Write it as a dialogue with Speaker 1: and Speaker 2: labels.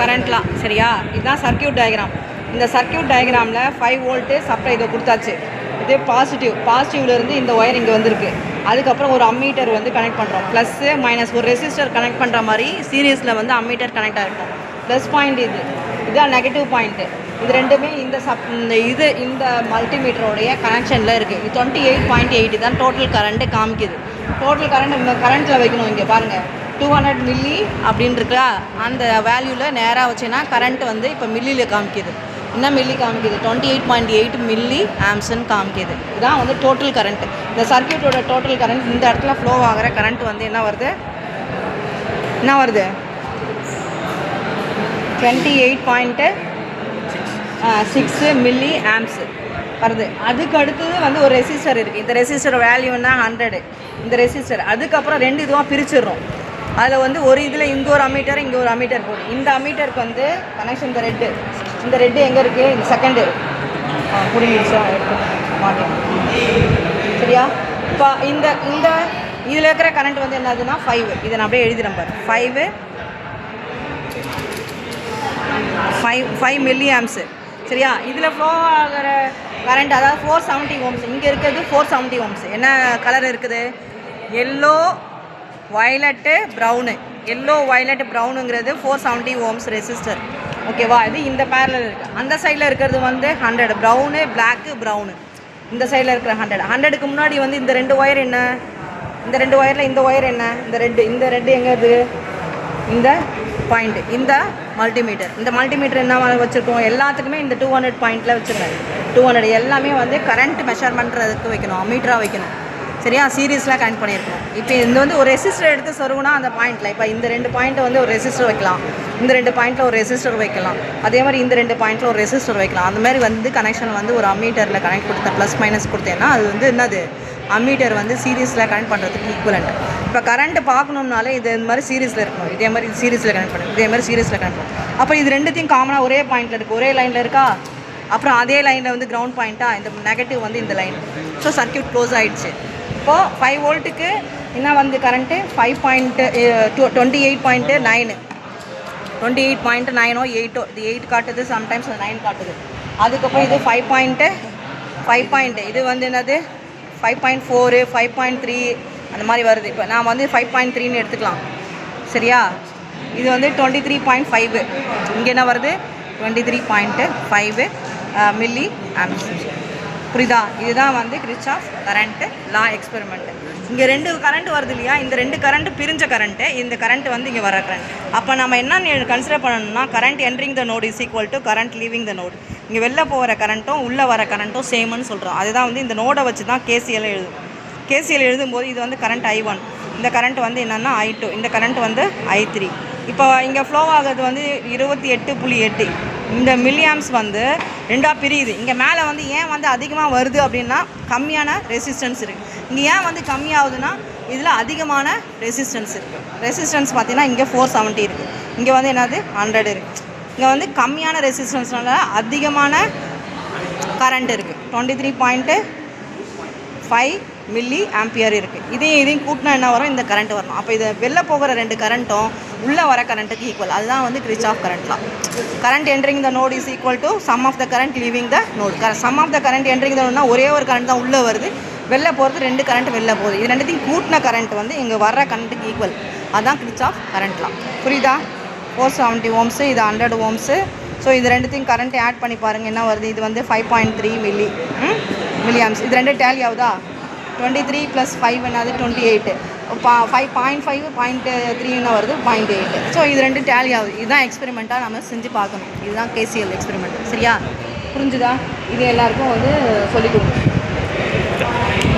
Speaker 1: கரண்ட்லாம் சரியா. இதுதான் circuit diagram. இந்த சர்க்கியூட் டயக்ராமில் 5 வோல்ட்டு சப்ளை இதை கொடுத்தாச்சு. இது பாசிட்டிவ்லேருந்து இந்த ஒயர் இங்கே வந்திருக்கு. அதுக்கப்புறம் ஒரு அம்மீட்டர் வந்து கனெக்ட் பண்ணுறோம். ப்ளஸ்ஸு மைனஸ் ஒரு ரெசிஸ்டர் கனெக்ட் பண்ணுற மாதிரி சீரியஸில் வந்து அம்மீட்டர் கனெக்ட் ஆகிருக்கும். ப்ளஸ் பாயிண்ட் இதுதான் நெகட்டிவ் பாயிண்ட்டு. இது ரெண்டுமே இந்த மல்டிமீட்டரோடைய கனெக்ஷனில் இருக்குது. இது 28.8 தான் டோட்டல் கரண்ட்டு காமிக்குது. டோட்டல் கரண்ட் இந்த கரண்ட்டில் வைக்கணும். இங்கே பாருங்கள் 200 மில்லி அப்படின்னு இருக்கா. அந்த வேல்யூவில் நேராக வச்சுன்னா கரண்ட் வந்து இப்போ மில்லியில் காமிக்குது. என்ன மில்லி காமிக்குது? 28.8 மில்லி ஆம்ஸ்ன்னு காமிக்குது. இதுதான் வந்து டோட்டல் கரண்ட்டு. இந்த சர்க்கியூட்டோட டோட்டல் கரண்ட் இந்த இடத்துல ஃப்ளோ ஆகிற கரண்ட் வந்து என்ன வருது 28.6 மில்லி ஆம்ஸ் வருது. அதுக்கு அடுத்தது வந்து ஒரு ரெசிஸ்டர் இருக்குது. இந்த ரெசிஸ்டர் வேல்யூன்னா 100. இந்த ரெசிஸ்டர் அதுக்கப்புறம் 2 இதுவாக பிரிச்சிடுறோம். அதில் வந்து ஒரு இதில் இங்கே ஒரு அம்மீட்டர் இங்கே ஒரு அம்மீட்டர் போகுது. இந்த அம்மீட்டருக்கு வந்து கனெக்ஷன் இந்த ரெட்டு எங்கே இருக்குது? இந்த செகண்டு புரிஞ்சிடுச்சா? எடுத்து மாட்டேன் சரியா. இப்போ இந்த இதில் இருக்கிற கரண்ட் வந்து என்னதுன்னா 5. இதை நான் அப்படியே எழுதிடுறேன் பாரு. 5 மில்லி ஆம்ஸு சரியா. இதில் ஃப்ளோ ஆகிற கரண்ட் அதாவது 470 ஓம்ஸ். இங்கே இருக்கிறது 470 ஓம்ஸ். என்ன கலர் இருக்குது? Yellow violet brown. Yellow violet ப்ரௌனுங்கிறது 470 ஓம்ஸ் ரெசிஸ்டர். ஓகேவா? இது இந்த பேரலில் இருக்குது. அந்த சைடில் இருக்கிறது வந்து 100 ப்ரௌனு பிளாக்கு ப்ரௌனு. இந்த சைடில் இருக்கிற 100க்கு முன்னாடி வந்து இந்த 2 ஒயர் என்ன? இந்த 2 ஒயரில் இந்த ஒயர் என்ன? இந்த ரெட்டு எங்கே இருக்குது? இந்த பாயிண்ட் இந்த மல்டிமீட்டர். இந்த மல்டிமீட்டர் என்ன வச்சுருக்கோம்? எல்லாத்துக்குமே இந்த 200 பாயிண்டில் வச்சுருக்கேன். 200 எல்லாமே வந்து கரண்ட் மெஷர் பண்ணுறதுக்கு வைக்கணும். அம்மீட்டராக வைக்கணும் சரியா. சீரீஸில் கனெக்ட் பண்ணியிருக்கணும். இப்போ இந்த வந்து ஒரு ரெசிஸ்டர் எடுத்து சொருகுனா அந்த பாயிண்டில் இப்போ இந்த 2 பாயிண்ட்டை வந்து ஒரு ரெசிஸ்டர் வைக்கலாம். இந்த 2 பாயிண்ட்டில் ஒரு ரெசிஸ்டர் வைக்கலாம். அதே மாதிரி இந்த 2 பாயிண்ட்டில் ஒரு ரெசிஸ்டர் வைக்கலாம். அந்த மாதிரி வந்து கனெக்ஷன் வந்து ஒரு அம்மீட்டரில் கனெக்ட் கொடுத்த ப்ளஸ் மைனஸ் கொடுத்தேன்னா அது வந்து என்னது அம்மீட்டர் வந்து சீரீஸில் கனெக்ட் பண்ணுறதுக்கு ஈக்குவலண்ட். இப்போ கரண்ட் பார்க்கணுன்னாலே இது இந்த மாதிரி சீரீஸில் இருக்கணும். இதே மாதிரி சீரீஸில் கனெக்ட் பண்ணணும். இதே மாதிரி சீரீஸில் கனெக்ட் பண்ணணும். அப்போ இது ரெண்டுத்தையும் காமனாக ஒரே பாயிண்ட்டில் இருக்குது. ஒரே லைனில் இருக்கா. அப்புறம் அதே லைனில் வந்து கிரவுண்ட் பாயிண்ட்டாக இந்த நெகட்டிவ் வந்து இந்த லைன். ஸோ சர்க்கியூட் க்ளோஸ் ஆகிடுச்சு. இப்போது 5 வோல்ட்டுக்கு என்ன வந்து கரண்ட்டு 28.9 28.9 8 இது 8 காட்டுது. சம்டைம்ஸ் 9 காட்டுது. அதுக்கப்புறம் இது 5 இது வந்து என்னது 5.4 5.3 அந்த மாதிரி வருது. இப்போ நான் வந்து 5.3ன்னு எடுத்துக்கலாம் சரியா. இது வந்து 23.5. இங்கே என்ன வருது 23.5 மில்லி ஆம்ப்ஸ். புரியுதா? இதுதான் வந்து கிர்ச்சாஃப் கரண்ட்டு லா எக்ஸ்பெரிமெண்ட்டு. இங்கே 2 கரண்ட் வருது இல்லையா. இந்த 2 கரண்ட் பிரிஞ்ச கரண்ட்டு. இந்த கரண்ட் வந்து இங்கே வர கரண்ட். அப்போ நம்ம என்ன கன்சிடர் பண்ணணும்னா current entering the node is equal to current leaving the node. இங்கே வெளில போகிற கரண்ட்டும் உள்ளே வர கரண்ட்டும் சேம்னு சொல்கிறோம். அதுதான் வந்து இந்த நோடை வச்சு தான் கேசிஎல் எழுதும். கேசிஎல் எழுதும்போது இது வந்து கரண்ட் I1. இந்த கரண்ட் வந்து என்னென்னா I2. இந்த கரண்ட் வந்து I3. இப்போ இங்கே ஃப்ளோ ஆகிறது வந்து 28.8. இந்த மில்லியாம்ஸ் வந்து 2ஆக பிரியுது. இங்கே மேலே வந்து ஏன் வந்து அதிகமாக வருது அப்படின்னா கம்மியான ரெசிஸ்டன்ஸ் இருக்குது. இங்கே ஏன் வந்து கம்மியாகுதுன்னா இதில் அதிகமான ரெசிஸ்டன்ஸ் இருக்குது. ரெசிஸ்டன்ஸ் பார்த்திங்கன்னா இங்கே 470 இருக்குது. இங்கே வந்து என்னது 100 இருக்குது. இங்கே வந்து கம்மியான ரெசிஸ்டன்ஸ்னால அதிகமான கரண்ட் இருக்குது. 23.5 மில்லி ஆம்பியர் இருக்குது. இதையும் கூட்டினா என்ன வரும்? இந்த கரண்ட் வரணும். அப்போ இதை வெளில போகிற 2 கரண்ட்டும் உள்ளே வர கரண்ட்டுக்கு ஈக்குவல். அதுதான் வந்து கிர்ச்சாஃப் கரண்ட்லாம். Current entering the node is equal to sum of the current leaving the node. Sum of the current entering the நோட்னா ஒரே ஒரு கரண்ட் தான் உள்ளே வருது. வெளில போகிறது 2 கரண்ட் வெளில போகுது. இது ரெண்டுத்தையும் கூட்டின கரண்ட் வந்து இங்கே வர்ற கரண்ட்டுக்கு ஈக்குவல். அதுதான் கிர்ச்சாஃப் கரண்ட்லாம். புரியுதா? 470 ஓம்ஸு, இது 100 ஓம்ஸு. ஸோ இது ரெண்டுத்தையும் கரண்ட் ஆட் பண்ணி பாருங்கள் என்ன வருது. இது வந்து 5.3 மில்லி ஆம்ஸ். இது 2 டேலி ஆகுதா? 23 + 5 என்னது 28. 5.5 0.3 வருது 0.8. ஸோ இது 2 டேலி ஆகுது. இதுதான் எக்ஸ்பெரிமெண்ட்டாக நம்ம செஞ்சு பார்க்கணும். இதுதான் கேசிஎல் எக்ஸ்பெரிமெண்ட். சரியா? புரிஞ்சுதா? இது எல்லாருக்கும் வந்து சொல்லிக் கொடுக்கணும்.